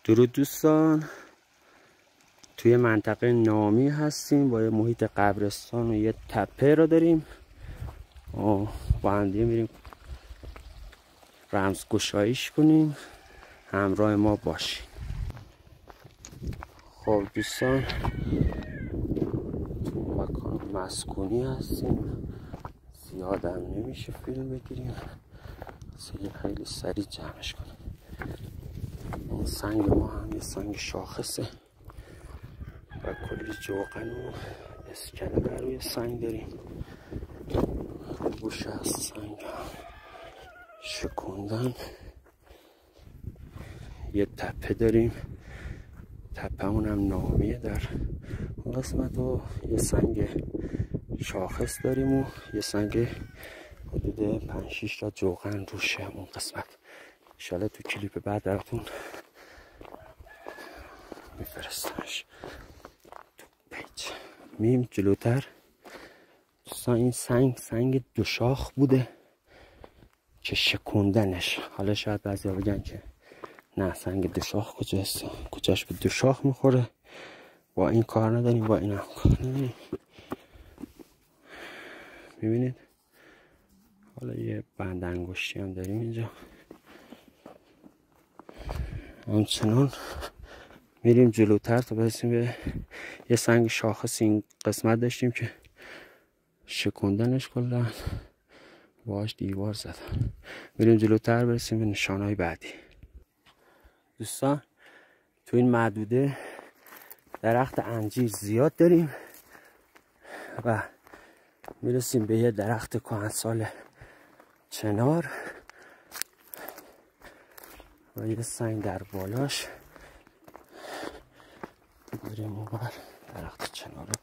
درود دوستان، توی منطقه نامی هستیم با یه محیط قبرستان و یه تپه رو داریم. با هم دیگه میریم رمزگشاییش کنیم. همراه ما باشین. خب دوستان، تو مکان مسکونی هستیم، زیادم نمیشه فیلم بگیریم، خیلی سریع جمعش کنیم. این سنگ ما هم یه سنگ شاخصه و کلی جوقن و اسکنه بر روی سنگ داریم. گوشه از سنگ شکوندن. یه تپه داریم، تپه هم نامیه. در اون قسمت رو یه سنگ شاخص داریم و یه سنگ حدود 5-6 تا جوقن روشه. اون قسمت انشالله تو کلیپ بعد براتون میفرستمش تو پیج. میم جلوتر دوستان، این سنگ دو شاخ بوده که شکوندنش. حالا شاید بعضیا بگن که نه، سنگ دو شاخ کجاش به دو شاخ میخوره. با این کار نداریم، با این هم کار نداریم. میبینید حالا یه بند انگشتی هم داریم اینجا. همچنان میریم جلوتر تا برسیم به یه سنگ شاخص. این قسمت داشتیم که شکوندنش کلا باهاش دیوار زدن. میریم جلوتر برسیم به نشانهای بعدی. دوستان، تو این محدوده درخت انجیر زیاد داریم و میرسیم به یه درخت کهنسال چنار و یه سنگ در بالاش. بریم اونور درخت چنار رو